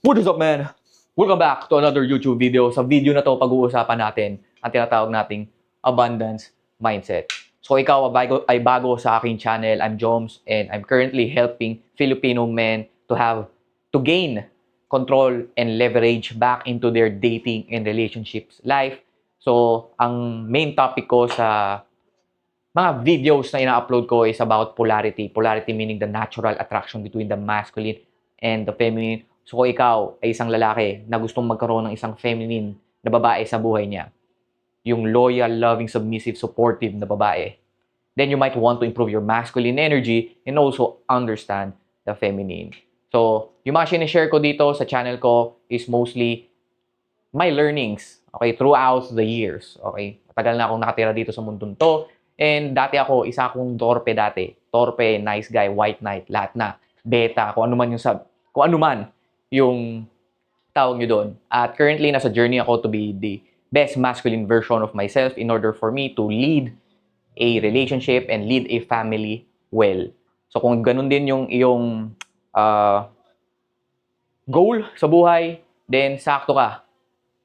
What is up, man? Welcome back to another YouTube video. Sa video na to, pag-uusapan natin ang tinatawag nating abundance mindset. So ikaw ay bago sa aking channel. I'm Joms and I'm currently helping Filipino men to gain control and leverage back into their dating and relationships life. So ang main topic ko sa mga videos na ina-upload ko is about polarity. Polarity meaning the natural attraction between the masculine and the feminine. So kung ikaw ay isang lalaki na gustong magkaroon ng isang feminine na babae sa buhay niya, yung loyal, loving, submissive, supportive na babae, then you might want to improve your masculine energy and also understand the feminine. So, yung mga sinishare ko dito sa channel ko is mostly my learnings, okay, throughout the years, okay? Matagal na akong nakatira dito sa mundong to. And dati isa akong torpe dati. Torpe, nice guy, white knight, lahat na. Beta, kung ano man yung tawag nyo doon. At currently, nasa journey ako to be the best masculine version of myself in order for me to lead a relationship and lead a family well. So kung ganun din yung iyong goal sa buhay, then sakto ka.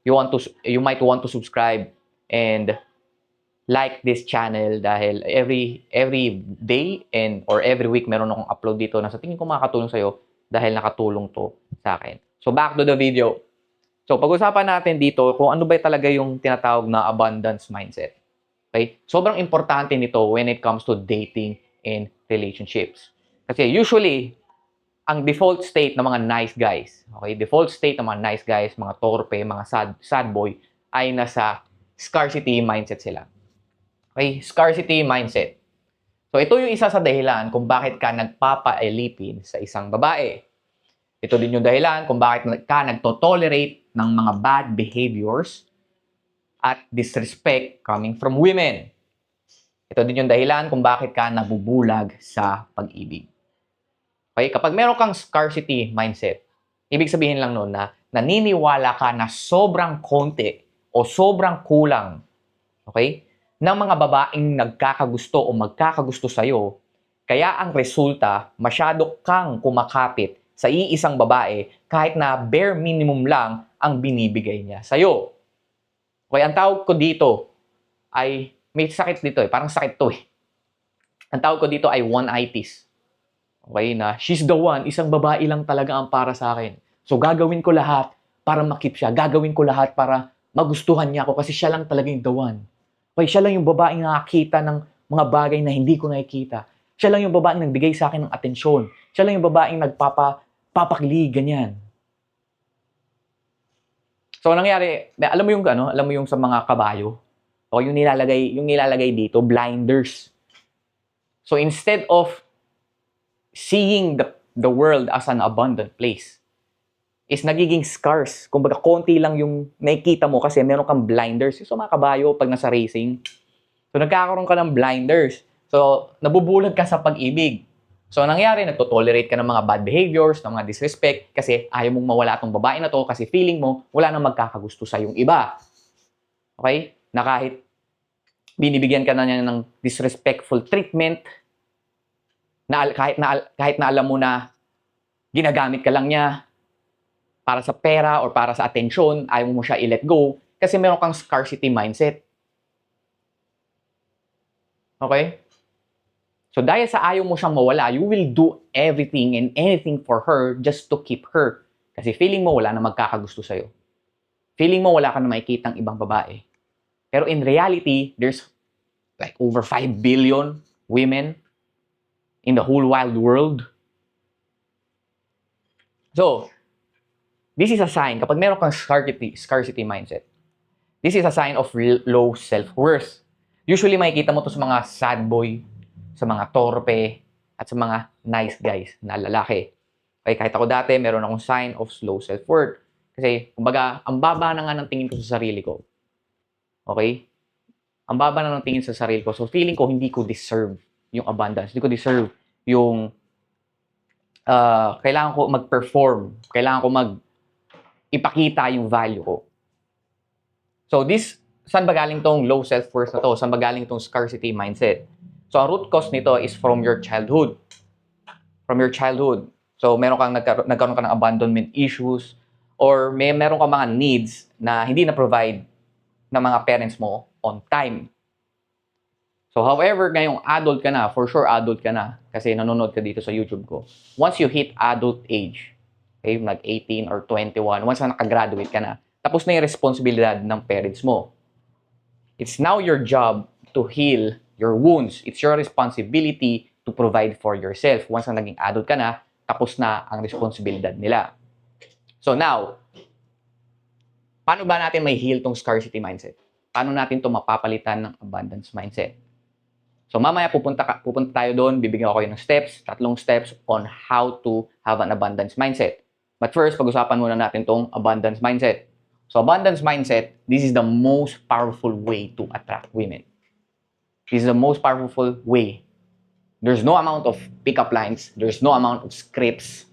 You might want to subscribe and like this channel dahil every day or every week meron akong upload dito na sa tingin ko makakatulong sa'yo dahil nakatulong to sa akin. So back to the video. So pag-usapan natin dito kung ano ba talaga yung tinatawag na abundance mindset. Okay? Sobrang importante nito when it comes to dating and relationships. Kasi usually, ang default state ng mga nice guys, okay? Default state ng mga nice guys, mga torpe, mga sad boy, ay nasa scarcity mindset sila. Okay, scarcity mindset. So ito yung isa sa dahilan kung bakit ka nagpapa-elipin sa isang babae. Ito din yung dahilan kung bakit ka nagto-tolerate ng mga bad behaviors at disrespect coming from women. Ito din yung dahilan kung bakit ka nabubulag sa pag-ibig. Okay, kapag meron kang scarcity mindset, ibig sabihin lang noon na naniniwala ka na sobrang konti o sobrang kulang, okay, ng mga babaeng nagkakagusto o magkakagusto sa'yo, kaya ang resulta, masyado kang kumakapit sa iisang babae kahit na bare minimum lang ang binibigay niya sa'yo. Okay, ang tawag ko dito ay, may sakit dito parang sakit to Ang tawag ko dito ay one-itis. Okay, na she's the one, isang babae lang talaga ang para sa akin. So gagawin ko lahat para makip siya. Gagawin ko lahat para magustuhan niya ako kasi siya lang talaga yung the one. Okay, siya lang yung babaeng nakakita ng mga bagay na hindi ko nakikita. Siya lang yung babaeng nagbigay sa akin ng atensyon. Siya lang yung babaeng nagpapakilig, ganyan. So, nangyari, alam mo yung sa mga kabayo, o yung nilalagay dito, blinders. So, instead of seeing the world as an abundant place, is nagiging scarce. Kumbaga, konti lang yung nakikita mo kasi meron kang blinders. So, mga kabayo, pag nasa racing, so, nagkakaroon ka ng blinders. So, nabubulag ka sa pag-ibig. So, nangyari, nagtotolerate ka ng mga bad behaviors, ng mga disrespect, kasi ayaw mong mawala tong babae na to kasi feeling mo, wala nang magkakagusto sa yung iba. Okay? Na kahit binibigyan ka na niya ng disrespectful treatment, kahit na alam mo na ginagamit ka lang niya, para sa pera or para sa atensyon, ayaw mo siya i-let go kasi meron kang scarcity mindset. Okay? So dahil sa ayaw mo siyang mawala, you will do everything and anything for her just to keep her. Kasi feeling mo wala na magkakagusto sa'yo. Feeling mo wala ka na makikitang ibang babae. Pero in reality, there's like over 5 billion women in the whole wild world. So, this is a sign, kapag meron kang scarcity mindset, this is a sign of low self-worth. Usually, makikita mo to sa mga sad boy, sa mga torpe, at sa mga nice guys na lalaki. Okay, kahit ako dati, meron akong sign of low self-worth. Kasi, kumbaga, ang baba na nga ng tingin ko sa sarili ko. Okay? Ang baba na ng tingin sa sarili ko. So, feeling ko, hindi ko deserve yung abundance. Hindi ko deserve yung kailangan ko mag-perform. Kailangan ko ipakita yung value ko. So saan ba galing tong low self-worth na to? Saan ba galing tong scarcity mindset? So ang root cause nito is from your childhood. From your childhood. So meron kang nagkaroon ka ng abandonment issues, or meron ka mga needs na hindi na-provide ng mga parents mo on time. So, however, ngayong adult ka na, for sure adult ka na, kasi nanonood ka dito sa YouTube ko. Once you hit adult age, okay, nag 18 or 21, once na nakagraduate ka na, tapos na yung responsibilidad ng parents mo. It's now your job to heal your wounds. It's your responsibility to provide for yourself. Once na naging adult ka na, tapos na ang responsibilidad nila. So now, paano ba natin may heal tong scarcity mindset? Paano natin to mapapalitan ng abundance mindset? So mamaya pupunta tayo doon, bibigyan ko kayo ng steps, 3 steps on how to have an abundance mindset. But first, pag-usapan muna natin tong abundance mindset. So abundance mindset, this is the most powerful way to attract women. This is the most powerful way. There's no amount of pickup lines, there's no amount of scripts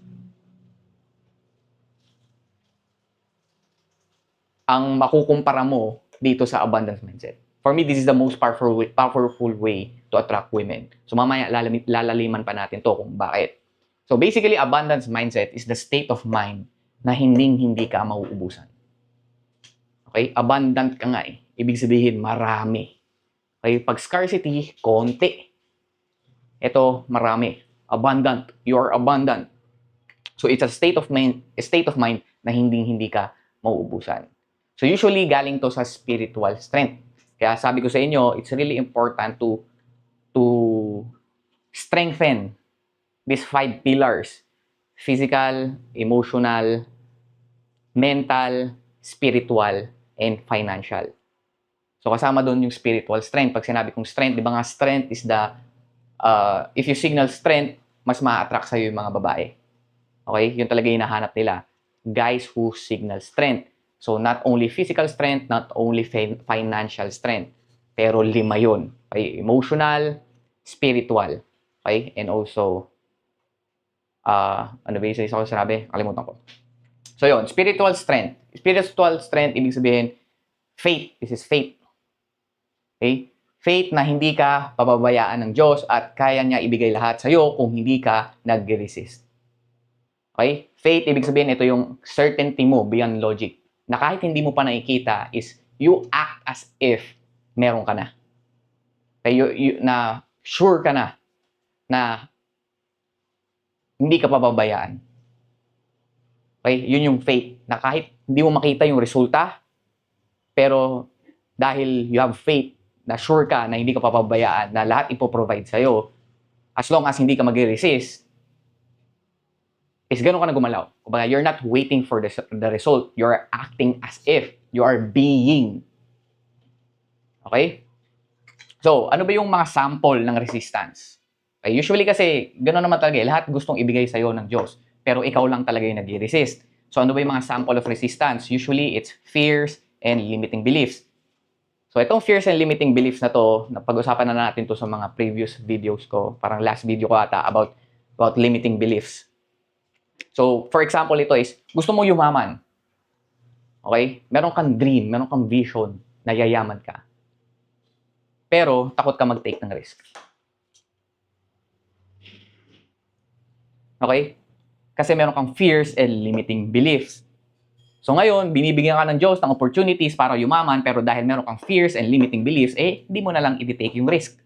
ang makukumpara mo dito sa abundance mindset. For me, this is the most powerful way to attract women. So mamaya lalaliman pa natin to kung bakit. So basically, abundance mindset is the state of mind na hindi ka mauubusan. Okay? Abundant ka nga eh. Ibig sabihin, marami. Okay? Pag scarcity, konti. Ito, marami. Abundant. You are abundant. So it's a state of mind na hindi ka mauubusan. So usually galing to sa spiritual strength. Kaya sabi ko sa inyo, it's really important to strengthen these 5 pillars: physical, emotional, mental, spiritual, and financial. So kasama doon yung spiritual strength. Pag sinabi kong strength, di ba nga strength is the if you signal strength, mas ma-attract sa'yo yung mga babae. Okay? Yun talaga yung hinahanap nila. Guys who signal strength. So, not only physical strength, not only financial strength, pero 5 yun. Okay? Emotional, spiritual, okay? And also, ano ba yung isa ko sinabi? Kalimutan ko. So, yun, spiritual strength. Spiritual strength, ibig sabihin, faith. This is faith. Okay? Faith na hindi ka pababayaan ng Diyos at kaya niya ibigay lahat sa'yo kung hindi ka nag-resist. Okay? Faith, ibig sabihin, ito yung certainty mo beyond logic. Na kahit hindi mo pa nakikita is you act as if meron ka na. Okay? Na sure ka na hindi ka pababayaan. Okay? Yun yung faith. Na kahit hindi mo makita yung resulta, pero dahil you have faith, na sure ka na hindi ka papabayaan, na lahat ipoprovide sa'yo, as long as hindi ka mag-resist, is ganun ka na gumalaw. Kumbaga, you're not waiting for the result. You're acting as if you are being. Okay? So, ano ba yung mga sample ng resistance? Okay, usually kasi, ganun naman talaga. Lahat gustong ibigay sa'yo ng Diyos. Pero ikaw lang talaga yung nag-resist. So, ano ba yung mga sample of resistance? Usually, it's fears and limiting beliefs. So, itong fears and limiting beliefs na to, napag-usapan na natin to sa mga previous videos ko. Parang last video ko ata about limiting beliefs. So, for example, ito is, gusto mo yumaman. Okay? Meron kang dream, meron kang vision na yayaman ka. Pero, takot ka mag-take ng risk. Okay? Kasi meron kang fears and limiting beliefs. So ngayon, binibigyan ka ng Diyos ng opportunities para yumaman, pero dahil meron kang fears and limiting beliefs, hindi mo na lang i-take yung risk.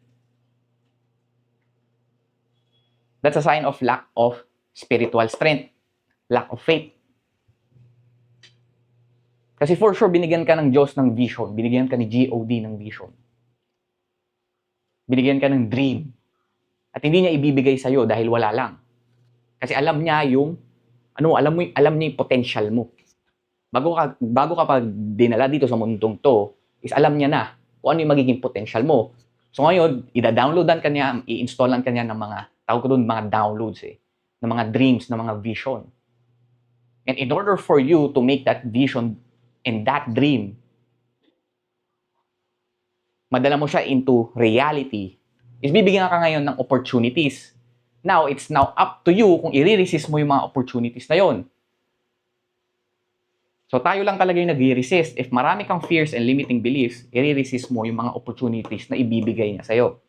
That's a sign of lack of spiritual strength. Lack of faith. Kasi for sure, binigyan ka ng Diyos ng vision. Binigyan ka ni God ng vision. Binigyan ka ng dream. At hindi niya ibibigay sa'yo dahil wala lang. Kasi alam niya yung, alam niya yung potential mo. Bago ka pa dinala dito sa mundong to, is alam niya na kung ano yung magiging potential mo. So ngayon, i-downloadan ka niya, i-installan ka niya ng mga, tawag ko doon, mga downloads ng mga dreams, ng mga vision. And in order for you to make that vision and that dream, madala mo siya into reality, is bibigyan ka ngayon ng opportunities. Now, it's now up to you kung i-resist mo yung mga opportunities na yon. So, tayo lang talaga yung nag-resist. If marami kang fears and limiting beliefs, i-resist mo yung mga opportunities na ibibigay niya sa'yo.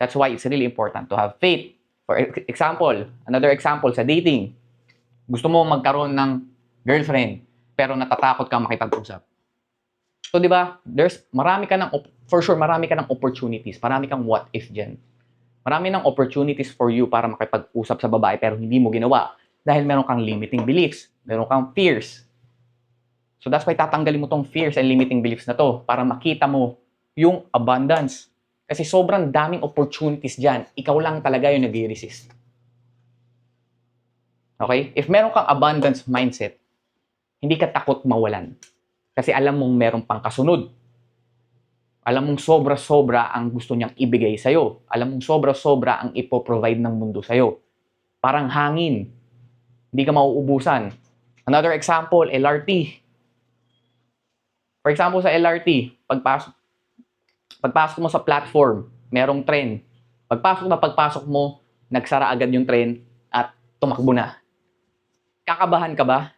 That's why it's really important to have faith. For example, another example sa dating. Gusto mo magkaroon ng girlfriend, pero natatakot ka makipag-usap. So, di ba, for sure, marami ka ng opportunities, marami kang what if dyan. Marami ng opportunities for you para makipag-usap sa babae pero hindi mo ginawa dahil meron kang limiting beliefs, meron kang fears. So that's why tatanggalin mo tong fears and limiting beliefs na to para makita mo yung abundance. Kasi sobrang daming opportunities dyan. Ikaw lang talaga yung nag-resist. Okay? If meron kang abundance mindset, hindi ka takot mawalan. Kasi alam mong meron pang kasunod. Alam mong sobra-sobra ang gusto niyang ibigay sa'yo. Alam mong sobra-sobra ang ipoprovide ng mundo sa'yo. Parang hangin. Hindi ka mauubusan. Another example, LRT. For example, sa LRT, pagpasok mo sa platform, merong train. Pagpasok mo, nagsara agad yung train at tumakbo na. Kakabahan ka ba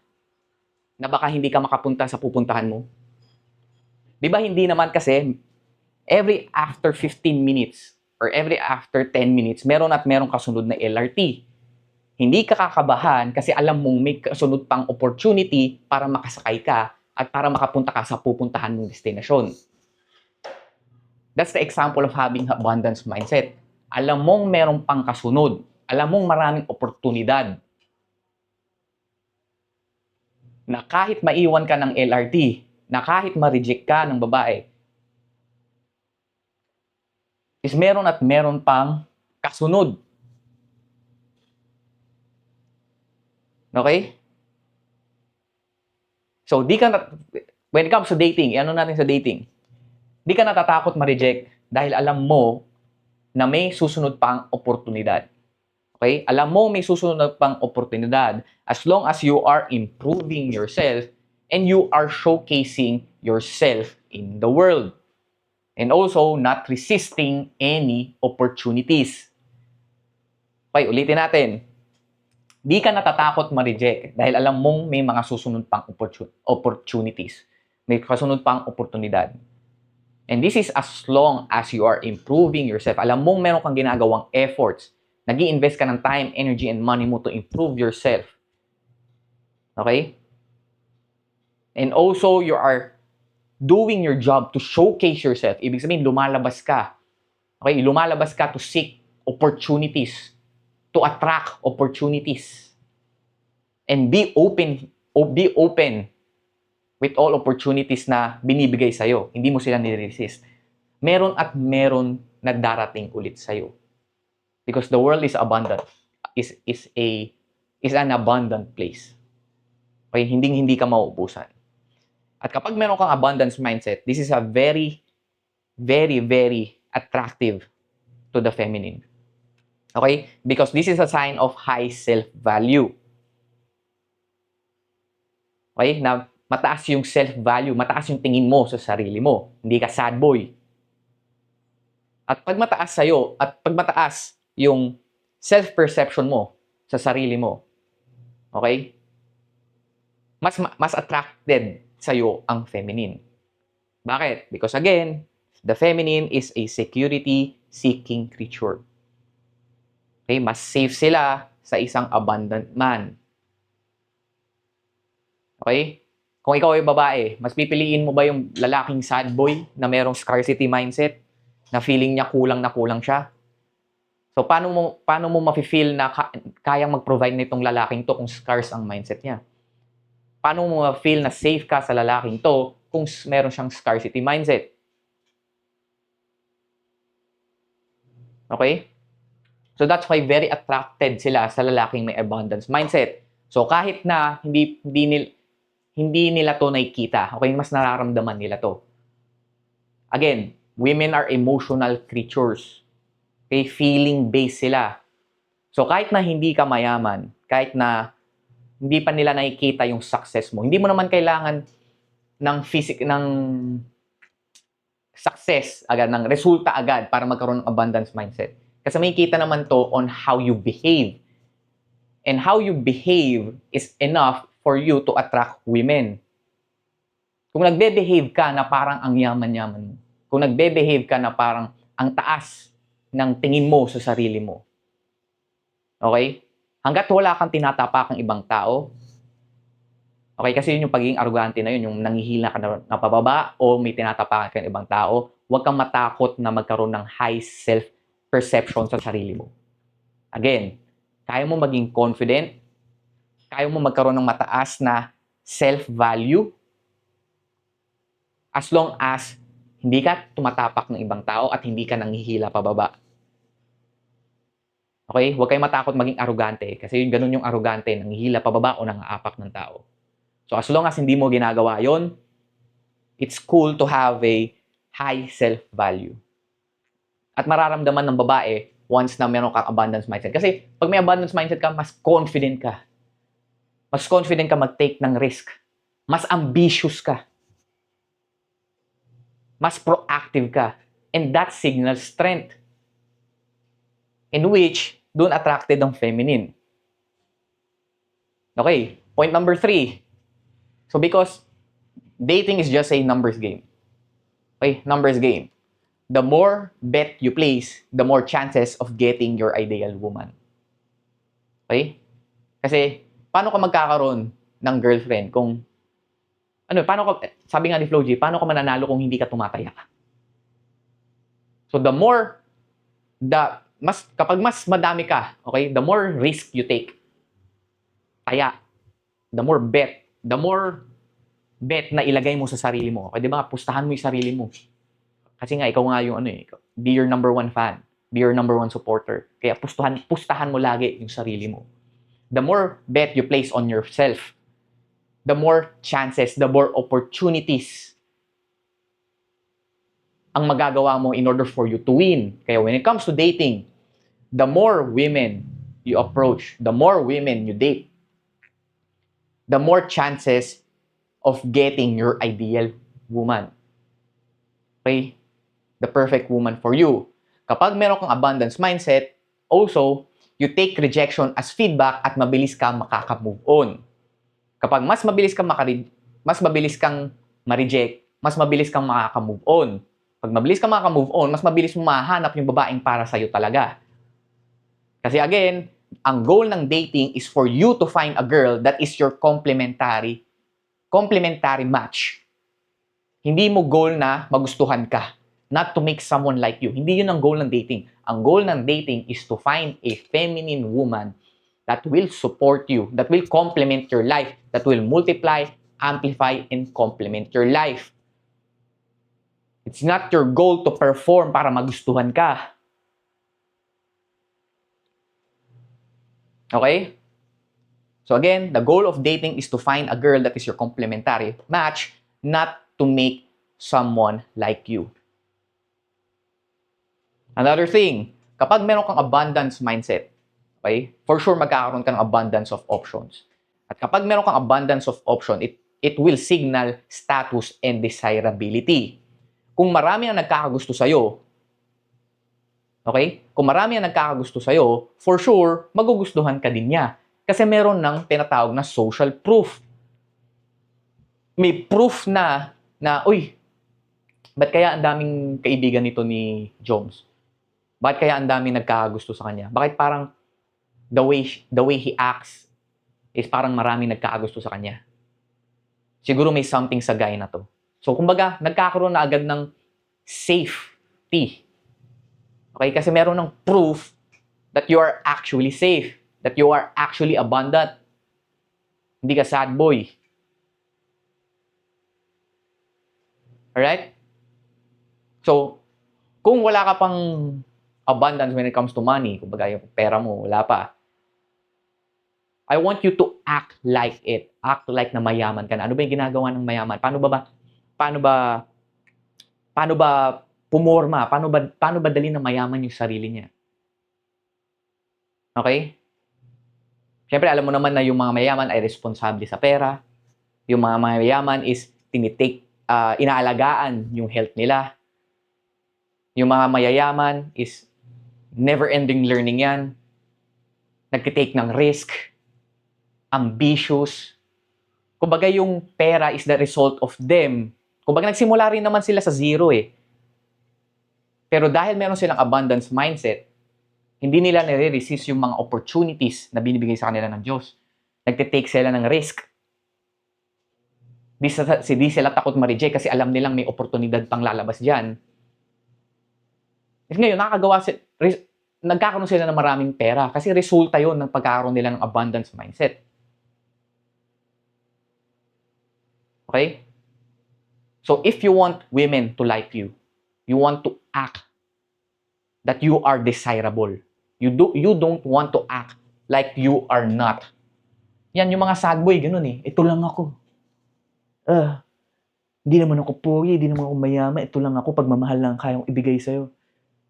na baka hindi ka makapunta sa pupuntahan mo? Di ba hindi naman kasi every after 15 minutes or every after 10 minutes, meron kasunod na LRT. Hindi ka kakabahan kasi alam mong may kasunod pang opportunity para makasakay ka at para makapunta ka sa pupuntahan mong destinasyon. That's the example of having abundance mindset. Alam mong meron pang kasunod. Alam mong maraming oportunidad. Na kahit maiwan ka ng LRT, na kahit ma-reject ka ng babae, is meron pang kasunod. Okay? So, when it comes to dating, ano natin sa dating? Di ka natatakot ma-reject dahil alam mo na may susunod pang oportunidad. Okay? Alam mo may susunod pang oportunidad as long as you are improving yourself and you are showcasing yourself in the world. And also, not resisting any opportunities. Okay, ulitin natin. Di ka natatakot ma-reject dahil alam mong may mga susunod pang opportunities. May kasunod pang oportunidad. And this is as long as you are improving yourself. Alam mong meron kang ginagawang efforts. Nag-i-invest ka ng time, energy, and money mo to improve yourself. Okay? And also, you are doing your job to showcase yourself. Ibig sabihin, lumalabas ka. Okay? Lumalabas ka to seek opportunities, to attract opportunities. And be open with all opportunities na binibigay sa'yo. Hindi mo sila nire-resist. Meron at meron na darating ulit sa'yo. Because the world is abundant. Is an abundant place. Okay? Hindi ka mauubusan. At kapag meron kang abundance mindset, this is a very, very, very attractive to the feminine. Okay? Because this is a sign of high self-value. Okay? Na mataas yung self-value, mataas yung tingin mo sa sarili mo. Hindi ka sad boy. At pag mataas yung self-perception mo sa sarili mo, okay? Mas attracted sa'yo ang feminine. Bakit? Because again, the feminine is a security-seeking creature. Okay? Mas safe sila sa isang abundant man. Okay? Kung ikaw ay babae, mas pipiliin mo ba yung lalaking sad boy na merong scarcity mindset? Na feeling niya kulang na kulang siya? So, paano mo mafe-feel na kayang mag-provide nitong lalaking to kung scarce ang mindset niya? Paano mo ma-feel na safe ka sa lalaking to kung meron siyang scarcity mindset? Okay? So that's why very attracted sila sa lalaking may abundance mindset. So kahit na hindi nila to nakikita, okay, mas nararamdaman nila to. Again, women are emotional creatures. Okay, feeling-based sila. So kahit na hindi ka mayaman, kahit na hindi pa nila nakikita yung success mo. Hindi mo naman kailangan ng success agad, ng resulta agad para magkaroon ng abundance mindset. Kasi may kita naman to on how you behave. And how you behave is enough for you to attract women. Kung nagbe-behave ka na parang ang yaman-yaman mo, kung nagbe-behave ka na parang ang taas ng tingin mo sa sarili mo, okay? Hanggat wala kang tinatapakang ibang tao, Okay, kasi yun yung pagiging arrogante na yun, yung nanghihina ka na pababa o may tinatapakan ka ng ibang tao. Huwag kang matakot na magkaroon ng high self-perception sa sarili mo. Again, kaya mo maging confident, kaya mo magkaroon ng mataas na self-value as long as hindi ka tumatapak ng ibang tao at hindi ka nanghihila pababa. Okay? Huwag kayong matakot maging arrogante kasi yun, ganun yung arrogante, nanghihila pababa o nangaapak ng tao. So as long as hindi mo ginagawa yon, it's cool to have a high self-value. At mararamdaman ng babae once na meron kang abundance mindset. Kasi pag may abundance mindset ka, mas confident ka. Mas confident ka mag-take ng risk. Mas ambitious ka. Mas proactive ka. And that signals strength. In which, doon attracted ang feminine. Okay, point number 3. So because dating is just a numbers game. Okay, numbers game. The more bet you place, the more chances of getting your ideal woman. Okay? Kasi, paano ka magkakaroon ng girlfriend kung, sabi nga ni Flo G, paano ka mananalo kung hindi ka tumataya? So kapag mas madami ka, okay, the more risk you take, taya, the more bet na ilagay mo sa sarili mo. Okay, di ba? Pustahan mo yung sarili mo. Kasi nga, ikaw nga yung be your number one fan. Be your number one supporter. Kaya pustahan mo lagi yung sarili mo. The more bet you place on yourself, the more chances, the more opportunities ang magagawa mo in order for you to win. Kaya when it comes to dating, the more women you approach, the more women you date, the more chances of getting your ideal woman. Okay? The perfect woman for you. Kapag meron kang abundance mindset, also, you take rejection as feedback at mabilis kang makaka-move on. Kapag mas mabilis kang ma-reject, mas mabilis kang makaka-move on. Pag mabilis kang makaka-move on, mas mabilis mo mahanap yung babaeng para sa'yo talaga. Kasi again, ang goal ng dating is for you to find a girl that is your complementary match. Hindi mo goal na magustuhan ka. Not to make someone like you. Hindi yun ang goal ng dating. Ang goal ng dating is to find a feminine woman that will support you, that will complement your life, that will multiply, amplify, and complement your life. It's not your goal to perform para magustuhan ka. Okay? So again, the goal of dating is to find a girl that is your complementary match, not to make someone like you. Another thing, kapag meron kang abundance mindset, okay, for sure magkakaroon ka ng abundance of options. At kapag meron kang abundance of option, it will signal status and desirability. Kung marami ang nagkakagusto sa'yo, okay, kung marami ang nagkakagusto sa'yo, for sure, magugustuhan ka din niya. Kasi meron ng tinatawag na social proof. May proof na, uy, ba't kaya ang daming kaibigan nito ni Jones? Bakit kaya ang dami nagkakagusto sa kanya? Bakit parang the way he acts is parang marami nagkakagusto sa kanya? Siguro may something sa guy na to. So, kumbaga, nagkakaroon na agad ng safety. Okay? Kasi meron ng proof that you are actually safe. That you are actually abundant. Hindi ka sad boy. Alright? So, kung wala ka pang abundance when it comes to money, kumbaga yung pera mo, wala pa, I want you to act like it. Act like na mayaman ka na. Ano ba yung ginagawa ng mayaman? Paano ba pumorma? Paano ba dali na mayaman yung sarili niya? Okay? Siyempre, alam mo naman na yung mga mayaman ay responsable sa pera. Yung mga mayaman is inaalagaan yung health nila. Yung mga mayayaman is never-ending learning yan. Nagtitake ng risk. Ambitious. Kumbaga yung pera is the result of them. Kumbaga nagsimula rin naman sila sa zero eh. Pero dahil meron silang abundance mindset, hindi nila nare-resist yung mga opportunities na binibigay sa kanila ng Diyos. Nagtitake sila ng risk. Di sila takot ma-reject kasi alam nilang may oportunidad pang lalabas dyan. Kasi ngayon, nagkakaroon sila ng maraming pera kasi resulta yon ng pagkakaroon nila ng abundance mindset. Okay? So, if you want women to like you, you want to act that you are desirable. You don't want to act like you are not. Yan, yung mga sad boy, ganun eh. Ito lang ako. Hindi naman ako pogi, hindi naman ako mayaman. Ito lang ako, pagmamahal lang kayang ibigay sa'yo.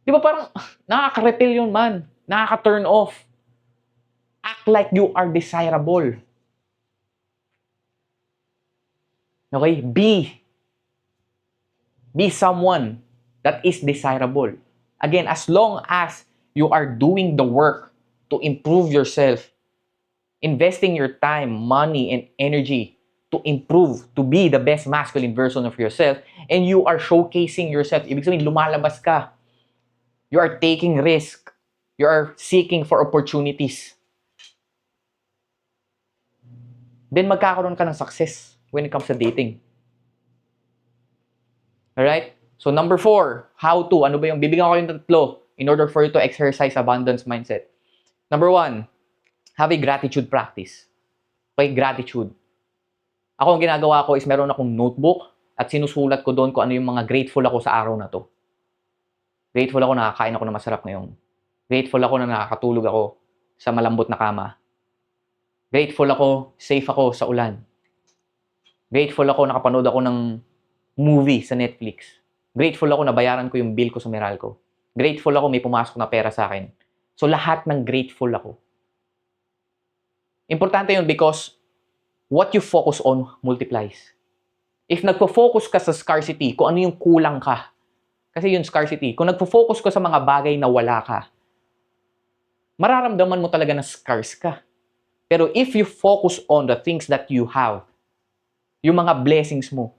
Di ba parang nakaka-repel yun, man. Nakaka-turn off. Act like you are desirable. Okay? Be someone that is desirable. Again, as long as you are doing the work to improve yourself, investing your time, money, and energy to improve, to be the best masculine version of yourself, and you are showcasing yourself, ibig sabihin, lumalabas ka. You are taking risk. You are seeking for opportunities. Then magkakaroon ka ng success when it comes to dating. Alright? So number 4, how to. Ano ba yung bibigyan ko yung tatlo in order for you to exercise abundance mindset. Number 1, have a gratitude practice. Okay, gratitude. Ako, ang ginagawa ko is meron akong notebook at sinusulat ko doon kung ano yung mga grateful ako sa araw na to. Grateful ako na nakakain ako ng masarap ngayon. Grateful ako na nakakatulog ako sa malambot na kama. Grateful ako, safe ako sa ulan. Grateful ako, nakapanood ako ng movie sa Netflix. Grateful ako, nabayaran ko yung bill ko sa Meralco. Grateful ako, may pumasok na pera sa akin. So, lahat ng grateful ako. Importante yun because what you focus on multiplies. If nagpo-focus ka sa scarcity, kung ano yung kulang ka, kasi yung scarcity, kung nagpo-focus ka sa mga bagay na wala ka, mararamdaman mo talaga na scarce ka. Pero if you focus on the things that you have, yung mga blessings mo,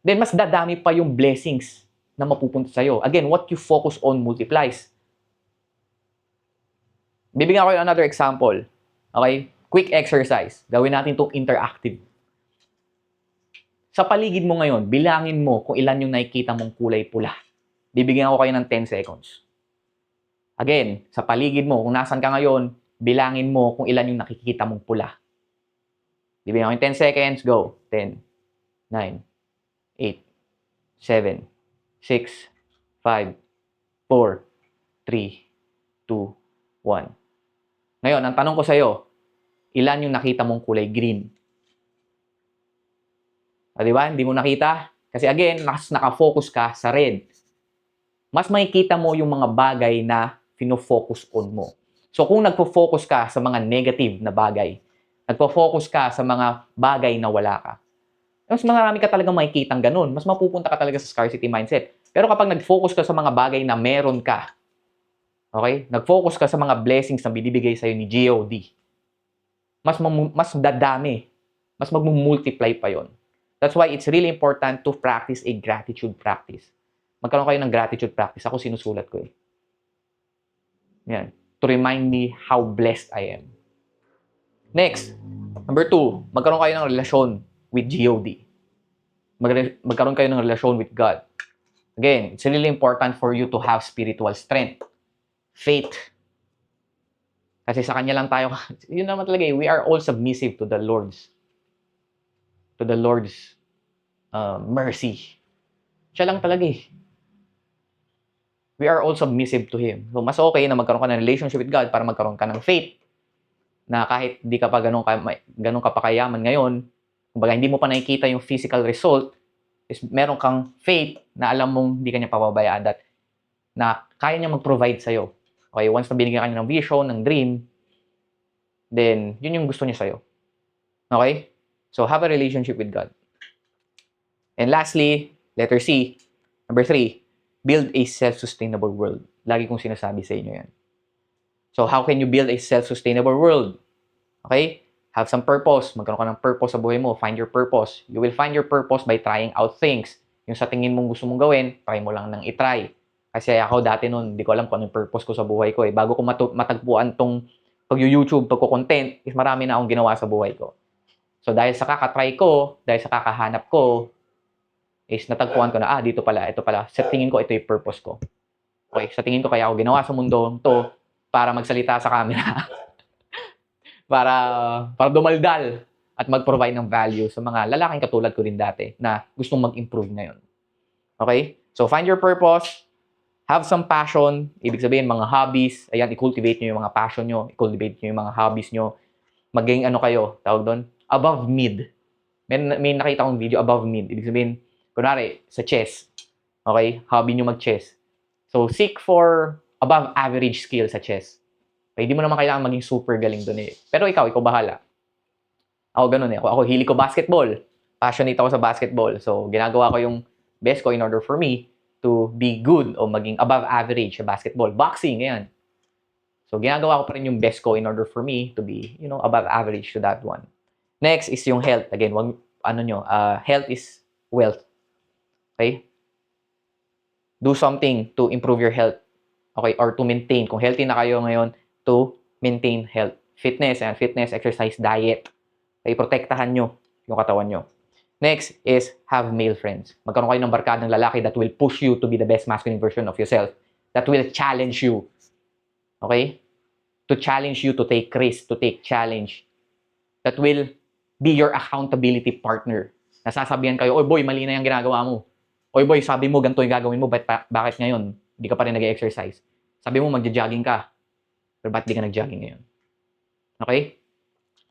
then mas dadami pa yung blessings na mapupunta sa'yo. Again, what you focus on multiplies. Bibigyan ko yung another example. Okay? Quick exercise. Gawin natin itong interactive. Sa paligid mo ngayon, bilangin mo kung ilan yung nakikita mong kulay pula. Bibigyan ko kayo ng 10 seconds. Again, sa paligid mo, kung nasan ka ngayon, bilangin mo kung ilan yung nakikita mong pula. Bibigyan ko yung 10 seconds. Go. 10, 9, 8, 7, 6, 5, 4, 3, 2, 1. Ngayon, ang tanong ko sa'yo, ilan yung nakita mong kulay green? O, diba? Hindi mo nakita? Kasi again, nakafocus ka sa red. Mas makikita mo yung mga bagay na fino-focus on mo. So, kung nagpo-focus ka sa mga negative na bagay, nagpo-focus ka sa mga bagay na wala ka, mas marami ka talagang makikitang ganun. Mas mapupunta ka talaga sa scarcity mindset. Pero kapag nag-focus ka sa mga bagay na meron ka, okay? Nag-focus ka sa mga blessings na binibigay sa'yo ni GOD, mas dadami. Mas mag-multiply pa yon. That's why it's really important to practice a gratitude practice. Magkaroon kayo ng gratitude practice. Ako sinusulat ko eh. Yan. To remind me how blessed I am. Next, number 2, magkaroon kayo ng relasyon with GOD. Magkaroon kayo ng relasyon with God. Again, it's really important for you to have spiritual strength. Faith. Kasi sa Kanya lang tayo, yun naman talaga eh, we are all submissive to the Lord's mercy. Siya lang talaga eh. We are all submissive to Him. So, mas okay na magkaroon ka ng relationship with God para magkaroon ka ng faith na kahit di ka pa ganun ka pa kayaman ngayon, kumbaga hindi mo pa nakikita yung physical result, is meron kang faith na alam mong hindi ka niya pababayaan, that na kaya niya mag-provide sa'yo. Okay, once na binigyan ka niya ng vision, ng dream, then yun yung gusto niya sa'yo. Okay? So, have a relationship with God. And lastly, letter C, number 3, build a self-sustainable world. Lagi kong sinasabi sa inyo yan. So, how can you build a self-sustainable world? Okay? Have some purpose. Magkaroon ka ng purpose sa buhay mo. Find your purpose. You will find your purpose by trying out things. Yung sa tingin mong gusto mong gawin, try mo lang nang itry. Kasi ako dati noon, hindi ko alam kung ano yung purpose ko sa buhay ko eh. Bago ko matagpuan tong pag-YouTube, pagko-content, is marami na akong ginawa sa buhay ko. So, dahil sa kakatry ko, dahil sa kakahanap ko, is natagpuan ko na, dito pala, ito pala. Sa tingin ko, ito yung purpose ko. Okay, sa tingin ko kaya ako ginawa sa mundo to para magsalita sa camera. para dumaldal at mag-provide ng value sa mga lalaking katulad ko din dati na gustong mag-improve ngayon. Okay? So, find your purpose. Have some passion. Ibig sabihin, mga hobbies. Ayan, i-cultivate nyo yung mga passion nyo. I-cultivate nyo yung mga hobbies nyo. Maging ano kayo, tawag doon, above mid. May nakita akong video above mid. Ibig sabihin, kunwari, sa chess. Okay? Hobby nyo mag-chess. So, seek for above average skill sa chess. Okay? Hindi mo naman kailangan maging super galing doon eh. Pero ikaw bahala. Ako ganun eh. Ako hilig ko basketball. Passionate ako sa basketball. So, ginagawa ko yung best ko in order for me to be good o maging above average sa basketball. Boxing, yan. So, ginagawa ko pa rin yung best ko in order for me to be, above average to that one. Next is yung health. Again, health is wealth. Okay? Do something to improve your health. Okay? Or to maintain. Kung healthy na kayo ngayon, to maintain health. Fitness, exercise, diet. Okay? Protektahan nyo yung katawan nyo. Next is have male friends. Magkaroon kayo ng barkadang lalaki that will push you to be the best masculine version of yourself. That will challenge you. Okay? To challenge you to take risk, to take challenge. That will be your accountability partner. Nasasabihan kayo, oy boy, mali na yung ginagawa mo. Oy boy, sabi mo, ganito yung gagawin mo, bakit ngayon? Hindi ka pa rin nag-exercise. Sabi mo, magja-jogging ka. Pero ba't di ka nag-jogging ngayon? Okay?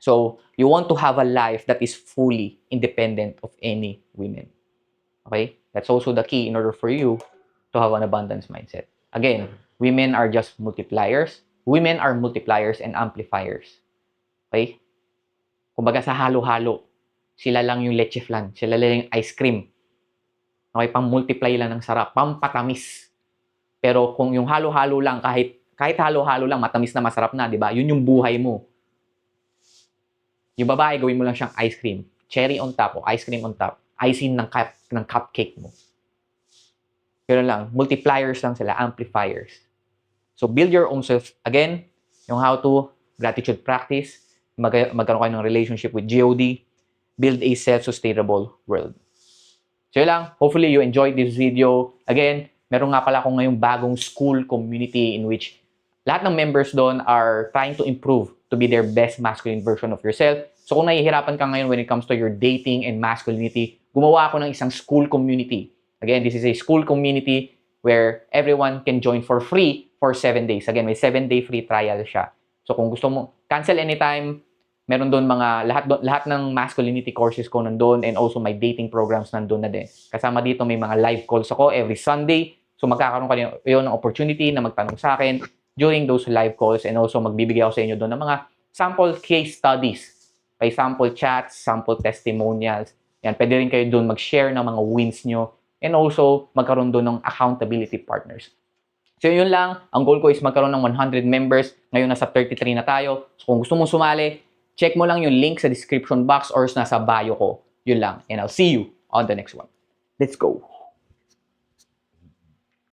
So, you want to have a life that is fully independent of any women. Okay? That's also the key in order for you to have an abundance mindset. Again, women are just multipliers. Women are multipliers and amplifiers. Okay? Kumbaga sa halo-halo, sila lang yung leche flan, sila lang yung ice cream. Okay, pang-multiply lang ng sarap, pang-patamis. Pero kung yung halo-halo lang, kahit halo-halo lang, matamis na masarap na, di ba? Yun yung buhay mo. Yung babae, gawin mo lang siyang ice cream. Cherry on top o ice cream on top. Icing ng cupcake mo. Yun lang. Multipliers lang sila, amplifiers. So, build your own self. Again, yung how to, gratitude practice, magkaroon kayo ng relationship with GOD, build a self-sustainable world. So, yun lang. Hopefully, you enjoyed this video. Again, meron nga pala akong ngayong bagong school community in which lahat ng members doon are trying to improve to be their best masculine version of yourself. So, kung nahihirapan ka ngayon when it comes to your dating and masculinity, gumawa ako ng isang school community. Again, this is a school community where everyone can join for free for 7 days. Again, may 7-day free trial siya. So, kung gusto mo, cancel anytime. Meron doon lahat ng masculinity courses ko nandun and also my dating programs nandun na din. Kasama dito may mga live calls ako every Sunday. So, magkakaroon kayo ng opportunity na magtanong sa akin during those live calls and also magbibigay ako sa inyo doon ng mga sample case studies. May sample chats, sample testimonials. Yan, pwede rin kayo doon mag-share ng mga wins nyo and also magkaroon doon ng accountability partners. So, yun lang. Ang goal ko is magkaroon ng 100 members. Ngayon, nasa 33 na tayo. So, kung gusto mong sumali, check mo lang yung link sa description box or nasa bio ko. Yun lang. And I'll see you on the next one. Let's go!